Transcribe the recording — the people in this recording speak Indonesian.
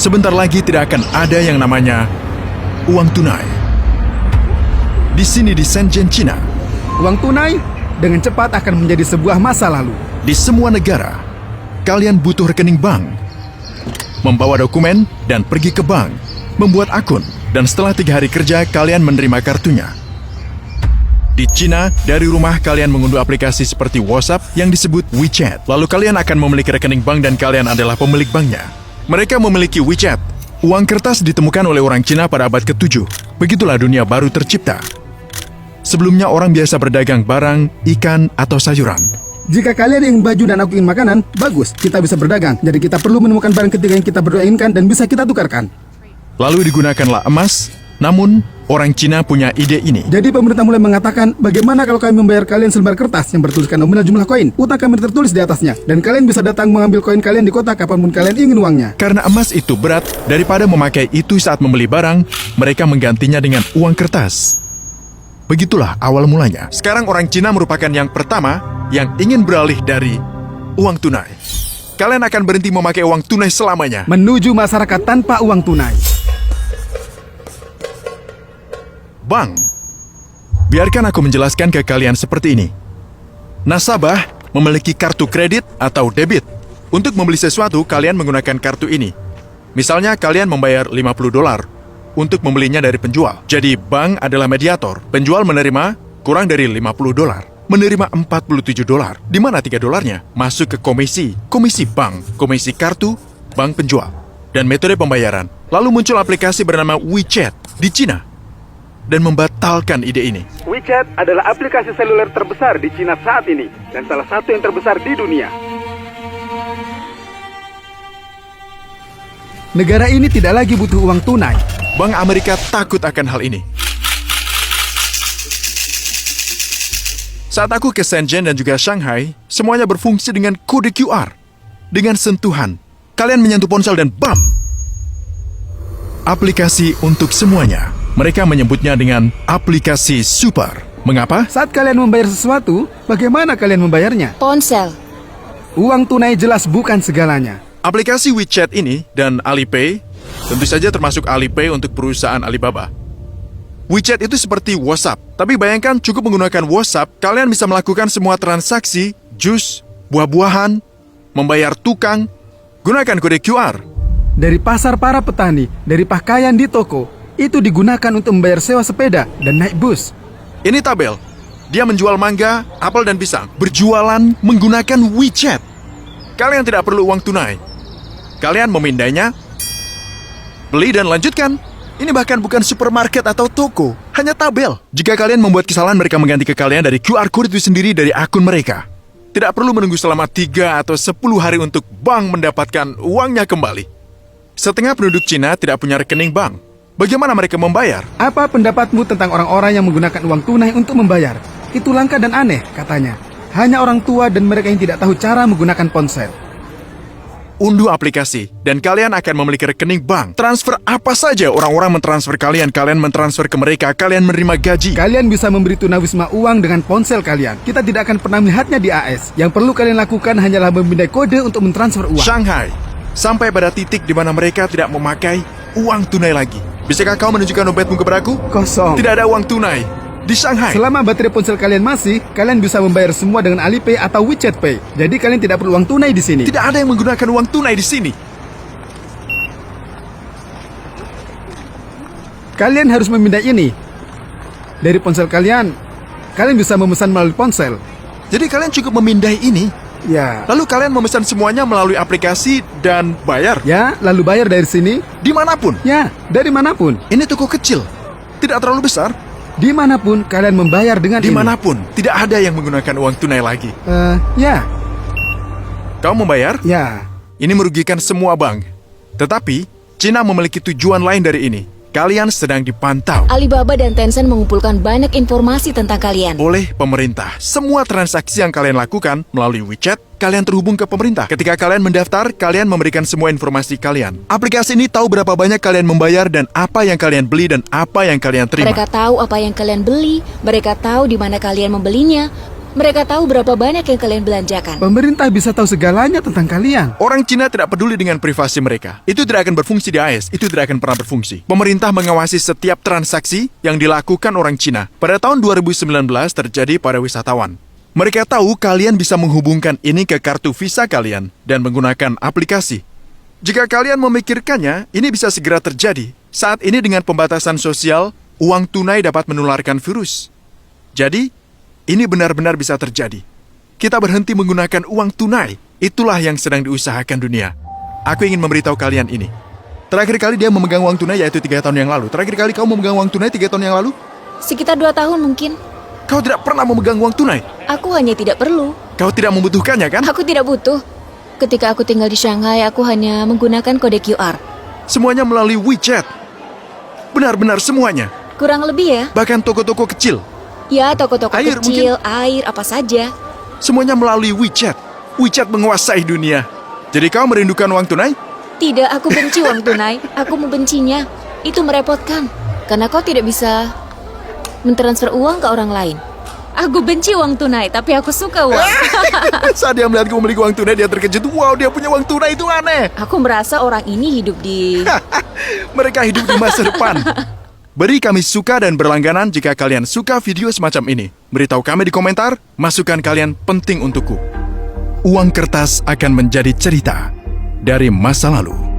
sebentar lagi tidak akan ada yang namanya uang tunai. Di sini di Shenzhen, China, Uang tunai dengan cepat akan menjadi sebuah masa lalu. di semua negara, kalian butuh rekening bank, membawa dokumen dan pergi ke bank, membuat akun, dan setelah 3 hari kerja kalian menerima kartunya. Di China, dari rumah kalian mengunduh aplikasi seperti WhatsApp yang disebut WeChat. Lalu kalian akan memiliki rekening bank dan kalian adalah pemilik banknya. Mereka memiliki WeChat. Uang kertas ditemukan oleh orang Cina pada abad ke-7. Begitulah dunia baru tercipta. Sebelumnya orang biasa berdagang barang, ikan, atau sayuran. Jika kalian ingin baju dan aku ingin makanan, bagus, kita bisa berdagang. Jadi kita perlu menemukan barang ketiga yang kita berdua inginkan dan bisa kita tukarkan. Lalu digunakanlah emas, namun orang Cina punya ide ini. Jadi pemerintah mulai mengatakan, bagaimana kalau kami membayar kalian selembar kertas yang bertuliskan nominal jumlah koin? Utang kami tertulis di atasnya, dan kalian bisa datang mengambil koin kalian di kota kapanpun kalian ingin uangnya. Karena emas itu berat, daripada memakai itu saat membeli barang, mereka menggantinya dengan uang kertas. Begitulah awal mulanya. Sekarang orang Cina merupakan yang pertama yang ingin beralih dari uang tunai. Kalian akan berhenti memakai uang tunai selamanya. Menuju masyarakat tanpa uang tunai. Bank. Biarkan aku menjelaskan ke kalian seperti ini. Nasabah memiliki kartu kredit atau debit. Untuk membeli sesuatu, kalian menggunakan kartu ini. Misalnya kalian membayar $50 untuk membelinya dari penjual. Jadi bank adalah mediator. Penjual menerima kurang dari $50. Menerima $47. Di mana $3-nya? Masuk ke komisi bank, komisi kartu, bank penjual, dan metode pembayaran. Lalu muncul aplikasi bernama WeChat di Cina dan membatalkan ide ini. WeChat adalah aplikasi seluler terbesar di Cina saat ini dan salah satu yang terbesar di dunia. Negara ini tidak lagi butuh uang tunai. Bank Amerika takut akan hal ini. Saat aku ke Shenzhen dan juga Shanghai, semuanya berfungsi dengan kode QR. Dengan sentuhan, kalian menyentuh ponsel dan bam! Aplikasi untuk semuanya. Mereka menyebutnya dengan aplikasi super. Mengapa? Saat kalian membayar sesuatu, bagaimana kalian membayarnya? Ponsel. Uang tunai jelas bukan segalanya. Aplikasi WeChat ini dan Alipay, tentu saja termasuk Alipay untuk perusahaan Alibaba. WeChat itu seperti WhatsApp, tapi bayangkan cukup menggunakan WhatsApp, kalian bisa melakukan semua transaksi, jus, buah-buahan, membayar tukang, gunakan kode QR. Dari pasar para petani, dari pakaian di toko, itu digunakan untuk membayar sewa sepeda dan naik bus. Ini tabel, dia menjual mangga, apel dan pisang, berjualan menggunakan WeChat. Kalian tidak perlu uang tunai. Kalian memindainya, beli dan lanjutkan. Ini bahkan bukan supermarket atau toko, hanya tabel. Jika kalian membuat kesalahan, mereka mengganti ke kalian dari QR code itu sendiri dari akun mereka. Tidak perlu menunggu selama 3 atau 10 hari untuk bank mendapatkan uangnya kembali. Setengah penduduk Cina tidak punya rekening bank. Bagaimana mereka membayar? Apa pendapatmu tentang orang-orang yang menggunakan uang tunai untuk membayar? Itu langka dan aneh, katanya. Hanya orang tua dan mereka yang tidak tahu cara menggunakan ponsel. Unduh aplikasi, dan kalian akan memiliki rekening bank. Transfer apa saja, orang-orang mentransfer kalian mentransfer ke mereka, kalian menerima gaji. Kalian bisa memberi tunawisma uang dengan ponsel kalian. Kita tidak akan pernah melihatnya di AS. Yang perlu kalian lakukan hanyalah memindai kode untuk mentransfer uang. Shanghai, sampai pada titik di mana mereka tidak memakai uang tunai lagi. Bisakah kau menunjukkan dompetmu kepadaku? Kosong. Tidak ada uang tunai di Shanghai. Selama baterai ponsel kalian masih, kalian bisa membayar semua dengan Alipay atau WeChat Pay. Jadi kalian tidak perlu uang tunai di sini. Tidak ada yang menggunakan uang tunai di sini. Kalian harus memindai ini. Dari ponsel kalian bisa memesan melalui ponsel. Jadi kalian cukup memindai ini, Ya. lalu kalian memesan semuanya melalui aplikasi dan bayar Ya, lalu bayar dari sini. dimanapun. Ya, dari manapun. Ini toko kecil, tidak terlalu besar. Dimanapun kalian membayar dengan Dimanapun, tidak ada yang menggunakan uang tunai lagi. Ya. Kau membayar? Ya. Ini merugikan semua bank. Tetapi, Cina memiliki tujuan lain dari ini. Kalian sedang dipantau Alibaba dan Tencent mengumpulkan banyak informasi tentang kalian. oleh pemerintah. Semua transaksi yang kalian lakukan melalui WeChat, kalian terhubung ke pemerintah. Ketika kalian mendaftar, kalian memberikan semua informasi kalian. Aplikasi ini tahu berapa banyak kalian membayar dan apa yang kalian beli dan apa yang kalian terima. Mereka tahu apa yang kalian beli, mereka tahu di mana kalian membelinya, Mereka tahu berapa banyak yang kalian belanjakan. Pemerintah bisa tahu segalanya tentang kalian. Orang Cina tidak peduli dengan privasi mereka. Itu tidak akan berfungsi di AS, itu tidak akan pernah berfungsi. Pemerintah mengawasi setiap transaksi yang dilakukan orang Cina. Pada tahun 2019 terjadi pada wisatawan. Mereka tahu kalian bisa menghubungkan ini ke kartu visa kalian dan menggunakan aplikasi. Jika kalian memikirkannya, ini bisa segera terjadi. Saat ini dengan pembatasan sosial, uang tunai dapat menularkan virus. Jadi, ini benar-benar bisa terjadi. Kita berhenti menggunakan uang tunai. Itulah yang sedang diusahakan dunia. Aku ingin memberitahu kalian ini. Terakhir kali dia memegang uang tunai yaitu 3 tahun yang lalu. Terakhir kali kau memegang uang tunai 3 tahun yang lalu? Sekitar 2 tahun mungkin. Kau tidak pernah memegang uang tunai. Aku hanya tidak perlu. Kau tidak membutuhkannya, kan? Aku tidak butuh. Ketika aku tinggal di Shanghai, aku hanya menggunakan kode QR. Semuanya melalui WeChat. Benar-benar semuanya. Kurang lebih ya. Bahkan toko-toko kecil. Ya, toko-toko Air kecil, air, apa saja. Semuanya melalui WeChat. WeChat menguasai dunia. Jadi kau merindukan uang tunai? Tidak, aku benci uang tunai. Aku membencinya. Itu merepotkan. Karena kau tidak bisa mentransfer uang ke orang lain. Aku benci uang tunai, tapi aku suka uang. Saat dia melihatku memiliki uang tunai, dia terkejut. Wow, dia punya uang tunai, itu aneh. Aku merasa orang ini hidup di... Mereka hidup di masa depan. Beri kami suka dan berlangganan jika kalian suka video semacam ini. Beritahu kami di komentar, masukan kalian penting untukku. Uang kertas akan menjadi cerita dari masa lalu.